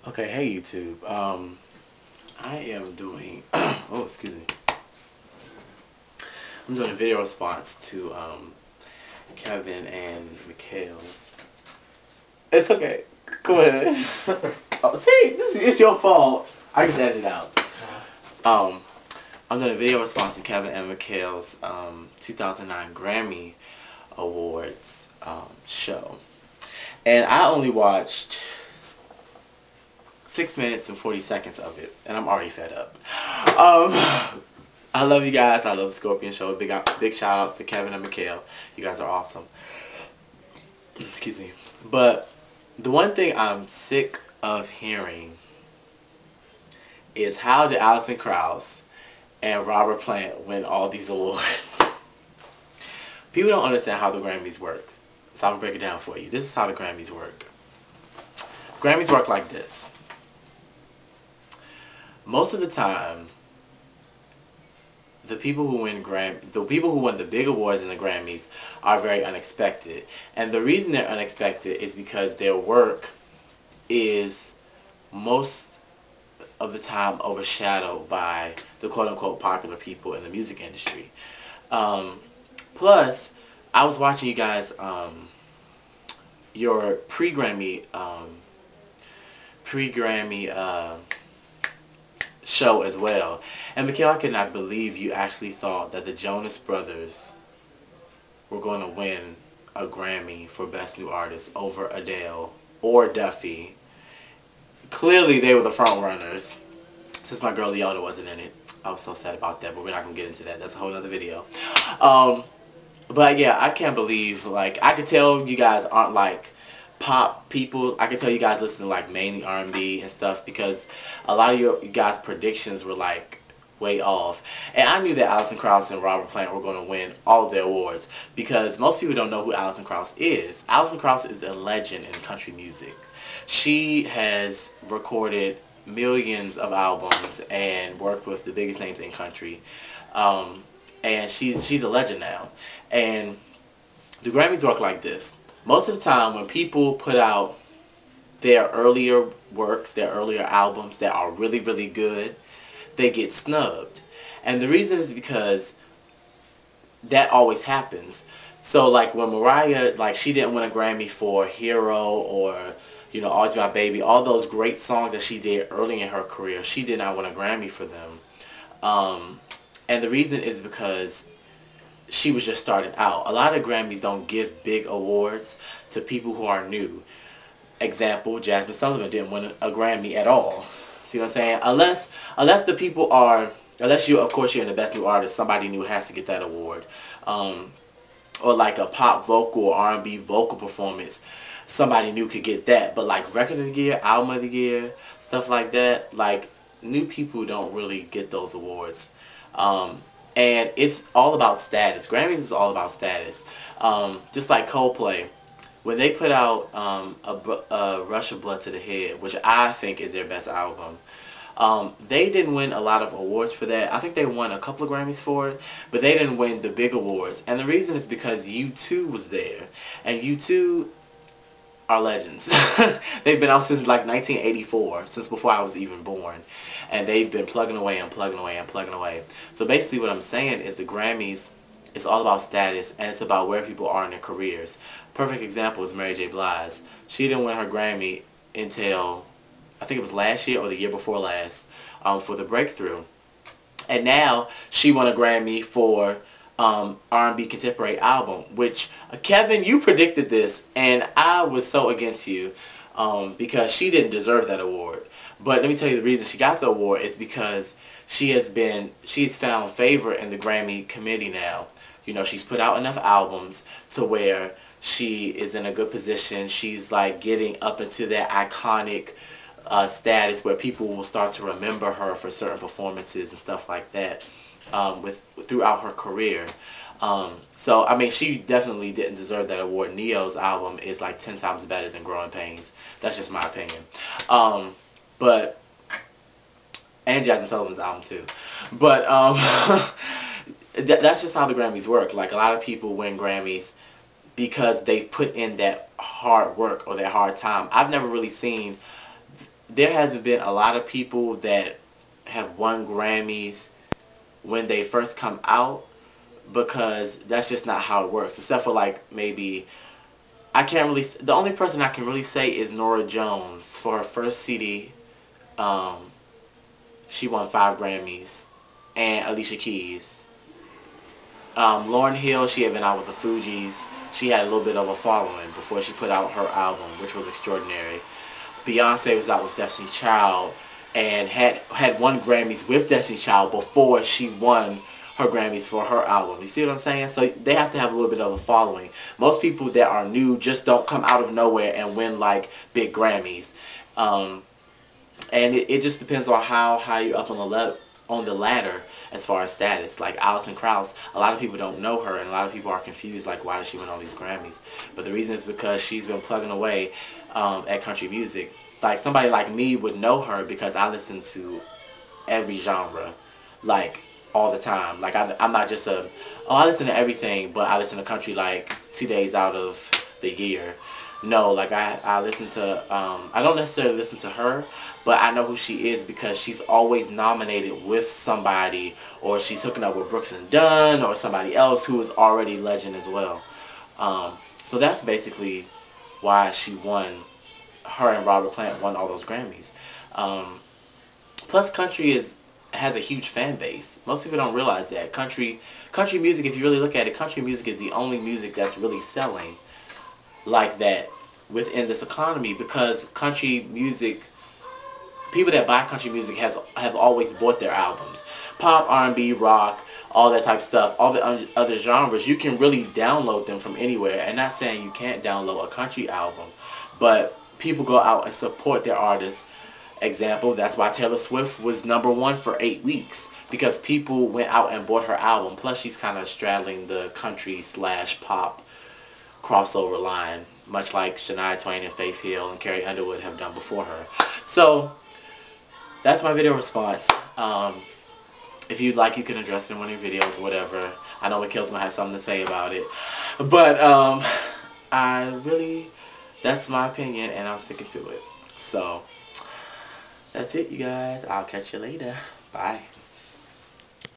Okay, hey YouTube. I am doing oh excuse me. I'm doing a video response to Kevin and Makael's. It's okay. Go ahead. Oh, see, it's your fault. I just edited it out. Um, I'm doing a video response to Kevin and Makael's 2009 Grammy Awards show, and I only watched 6 minutes and 40 seconds of it, and I'm already fed up. I love you guys. I love the Skorpion show. Big shout outs to Kevin and Makael. You guys are awesome. Excuse me. But the one thing I'm sick of hearing is how did Alison Krauss and Robert Plant win all these awards? People don't understand how the Grammys work. So I'm going to break it down for you. This is how the Grammys work. Grammys work like this. Most of the time, the people who win the big awards in the Grammys are very unexpected. And the reason they're unexpected is because their work is most of the time overshadowed by the quote-unquote popular people in the music industry. Plus, I was watching you guys, your pre-Grammy show as well. And Makael, I cannot believe you actually thought that the Jonas Brothers were going to win a Grammy for Best New Artist over Adele or Duffy. Clearly they were the front runners, since my girl Leona wasn't in it. I was so sad about that, but we're not going to get into that. That's a whole other video. But yeah, I can't believe, like, I could tell you guys aren't like pop people. I can tell you guys listen to like mainly R&B and stuff, because a lot of you guys' predictions were like way off. And I knew that Alison Krauss and Robert Plant were going to win all of their awards, because most people don't know who Alison Krauss is. Alison Krauss is a legend in country music. She has recorded millions of albums and worked with the biggest names in country. And she's a legend now. And the Grammys work like this. Most of the time when people put out their earlier works, their earlier albums that are really, really good, they get snubbed. And the reason is because that always happens. So like when Mariah, like she didn't win a Grammy for Hero or, you know, Always Be My Baby, all those great songs that she did early in her career, she did not win a Grammy for them. And the reason is because she was just starting out. A lot of Grammys don't give big awards to people who are new. Example, Jasmine Sullivan didn't win a Grammy at all. See what I'm saying? Unless the people are, unless you, of course, you're in the Best New Artist, somebody new has to get that award. Or like a pop vocal or R&B vocal performance, somebody new could get that. But like Record of the Year, Album of the Year, stuff like that, like new people don't really get those awards. And it's all about status. Grammys is all about status. Just like Coldplay, when they put out a Rush of Blood to the Head, which I think is their best album, they didn't win a lot of awards for that. I think they won a couple of Grammys for it, but they didn't win the big awards. And the reason is because U2 was there. And U2 are legends. They've been out since like 1984, since before I was even born. And they've been plugging away and plugging away and plugging away. So basically what I'm saying is the Grammys, it's all about status, and it's about where people are in their careers. Perfect example is Mary J. Blige. She didn't win her Grammy until, I think it was last year or the year before last, for The Breakthrough. And now she won a Grammy for R&B Contemporary Album, which Kevin, you predicted this, and I was so against you because she didn't deserve that award. But let me tell you the reason she got the award is because she's found favor in the Grammy committee now. You know, she's put out enough albums to where she is in a good position. She's like getting up into that iconic status where people will start to remember her for certain performances and stuff like that throughout her career. So, I mean, she definitely didn't deserve that award. Neo's album is like 10 times better than Growing Pains. That's just my opinion. And Jasmine Sullivan's album too. But that's just how the Grammys work. Like, a lot of people win Grammys because they put in that hard work or that hard time. I've never really seen there hasn't been a lot of people that have won Grammys when they first come out, because that's just not how it works. Except for like maybe, I can't really, the only person I can really say is Norah Jones. For her first CD, she won 5 Grammys, and Alicia Keys. Lauryn Hill, she had been out with the Fugees. She had a little bit of a following before she put out her album, which was extraordinary. Beyonce was out with Destiny's Child and had won Grammys with Destiny's Child before she won her Grammys for her album. You see what I'm saying? So they have to have a little bit of a following. Most people that are new just don't come out of nowhere and win like big Grammys. And it just depends on how high you're up on the ladder as far as status. Like Alison Krauss, a lot of people don't know her, and a lot of people are confused, like, why does she win all these Grammys? But the reason is because she's been plugging away at country music. Like, somebody like me would know her because I listen to every genre, like, all the time. Like, I'm not just I listen to everything, but I listen to country like 2 days out of the year. No, like I listen to, I don't necessarily listen to her, but I know who she is because she's always nominated with somebody, or she's hooking up with Brooks and Dunn or somebody else who is already legend as well. So that's basically why she won, her and Robert Plant won all those Grammys. Plus country has a huge fan base. Most people don't realize that. Country music, if you really look at it, country music is the only music that's really selling like that within this economy, because country music, people that buy country music have always bought their albums. Pop, R&B, rock, all that type of stuff, all the other genres, you can really download them from anywhere. And not saying you can't download a country album, but people go out and support their artists. Example, that's why Taylor Swift was #1 for 8 weeks, because people went out and bought her album. Plus she's kind of straddling the country / pop crossover line, much like Shania Twain and Faith Hill and Carrie Underwood have done before her. So that's my video response. If you'd like, you can address it in one of your videos or whatever. I know Makael's gonna have something to say about it, but that's my opinion and I'm sticking to it. So that's it, you guys. I'll catch you later. Bye.